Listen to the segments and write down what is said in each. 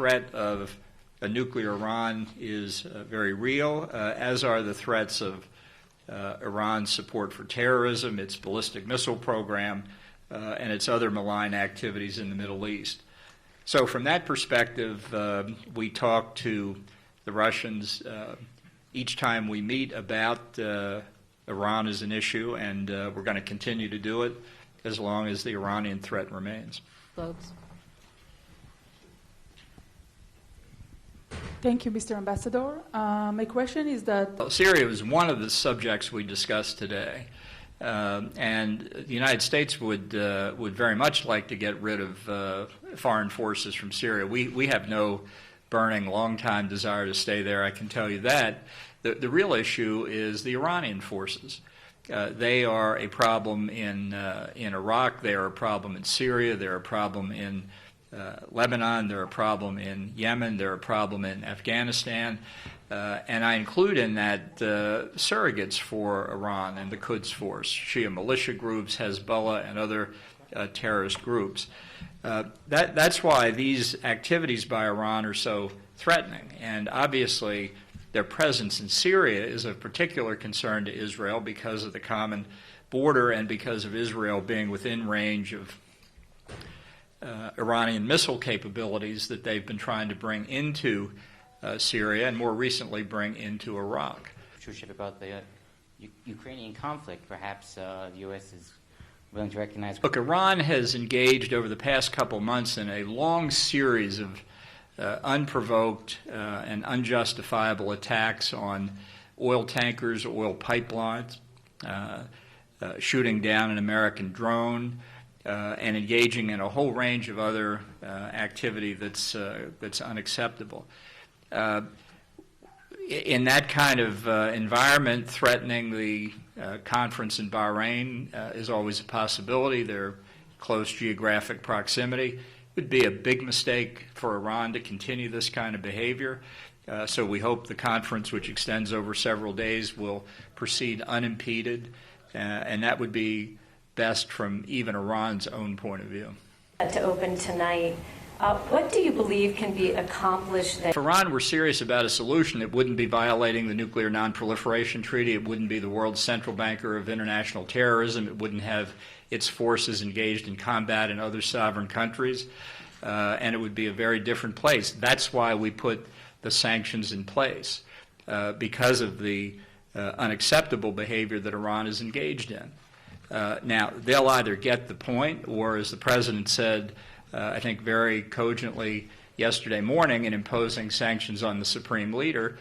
threat of a nuclear Iran is very real, as are the threats of Iran's support for terrorism, its ballistic missile program, and its other malign activities in the Middle East. So from that perspective, we talk to the Russians each time we meet about Iran as an issue, and we're going to continue to do it as long as the Iranian threat remains. Folks. Thank you, Mr. Ambassador. My question is that... Well, Syria was one of the subjects we discussed today. And the United States would very much like to get rid of foreign forces from Syria. We have no burning, long-time desire to stay there, I can tell you that. The real issue is the Iranian forces. They are a problem in Iraq. They are a problem in Syria. They're a problem in Lebanon. They're a problem in Yemen. They're a problem in Afghanistan. And I include in that surrogates for Iran and the Quds Force, Shia militia groups, Hezbollah, and other terrorist groups. That's why these activities by Iran are so threatening. And obviously, their presence in Syria is of particular concern to Israel because of the common border and because of Israel being within range of Iranian missile capabilities that they've been trying to bring into Syria and more recently bring into Iraq. About the Ukrainian conflict, perhaps the U.S. is willing to recognize. Look, Iran has engaged over the past couple months in a long series of unprovoked and unjustifiable attacks on oil tankers, oil pipelines, shooting down an American drone, and engaging in a whole range of other activity that's unacceptable. In that kind of environment, threatening the conference in Bahrain is always a possibility. They're close geographic proximity. It would be a big mistake for Iran to continue this kind of behavior. So we hope the conference, which extends over several days, will proceed unimpeded, and that would be best from even Iran's own point of view. To open tonight, what do you believe can be accomplished there? If Iran were serious about a solution, it wouldn't be violating the Nuclear Non-Proliferation Treaty. It wouldn't be the world's central banker of international terrorism. It wouldn't have its forces engaged in combat in other sovereign countries. And it would be a very different place. That's why we put the sanctions in place, because of the unacceptable behavior that Iran is engaged in. Now, they'll either get the point, or as the President said, I think very cogently yesterday morning in imposing sanctions on the Supreme Leader,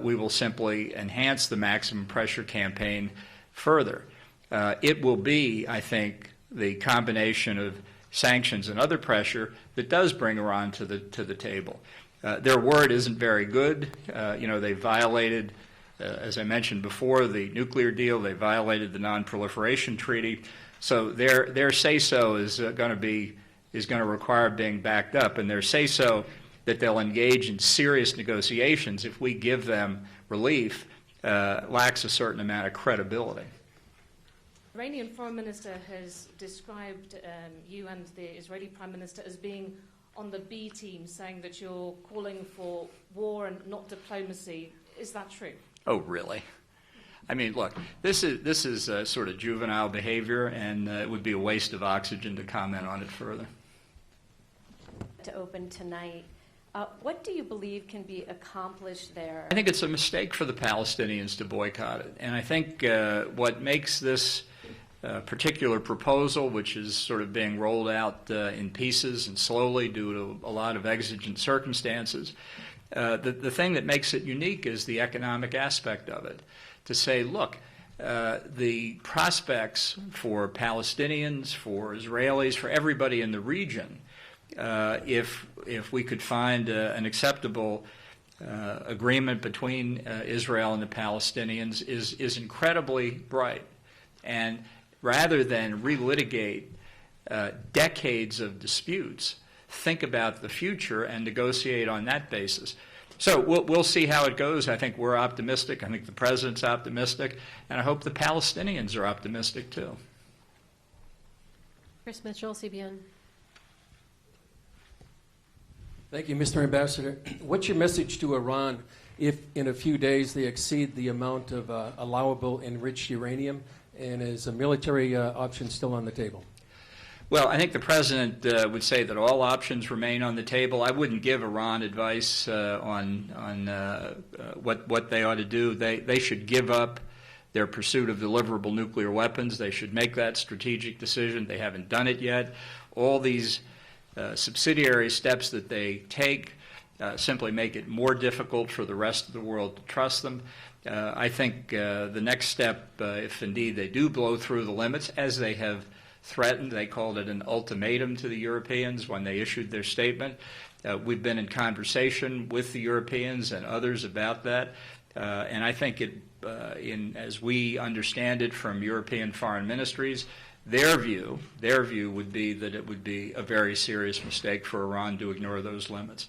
we will simply enhance the maximum pressure campaign further. It will be, I think, the combination of sanctions and other pressure that does bring Iran to the table. Their word isn't very good. They violated, as I mentioned before, the nuclear deal. They violated the Non-Proliferation Treaty. So their say-so is going to require being backed up, and their say-so that they'll engage in serious negotiations if we give them relief lacks a certain amount of credibility. The Iranian Foreign Minister has described you and the Israeli Prime Minister as being on the B team, saying that you're calling for war and not diplomacy. Is that true? Oh, really? I mean, look, this is sort of juvenile behavior, and it would be a waste of oxygen to comment on it further. To open tonight, what do you believe can be accomplished there? I think it's a mistake for the Palestinians to boycott it, and I think what makes this particular proposal, which is sort of being rolled out in pieces and slowly due to a lot of exigent circumstances, the thing that makes it unique is the economic aspect of it. To say, look, the prospects for Palestinians, for Israelis, for everybody in the region, if we could find an acceptable agreement between Israel and the Palestinians, is incredibly bright. And rather than relitigate decades of disputes, think about the future and negotiate on that basis. So we'll see how it goes. I think we're optimistic. I think the President's optimistic. And I hope the Palestinians are optimistic, too. Chris Mitchell, CBN. Thank you, Mr. Ambassador. What's your message to Iran if in a few days they exceed the amount of allowable enriched uranium, and is a military option still on the table? Well, I think the President would say that all options remain on the table. I wouldn't give Iran advice on what they ought to do. They should give up their pursuit of deliverable nuclear weapons. They should make that strategic decision. They haven't done it yet. All these subsidiary steps that they take simply make it more difficult for the rest of the world to trust them. I think the next step, if indeed they do blow through the limits, as they have threatened, they called it an ultimatum to the Europeans when they issued their statement. We've been in conversation with the Europeans and others about that, and I think as we understand it from European foreign ministries, their view would be that it would be a very serious mistake for Iran to ignore those limits.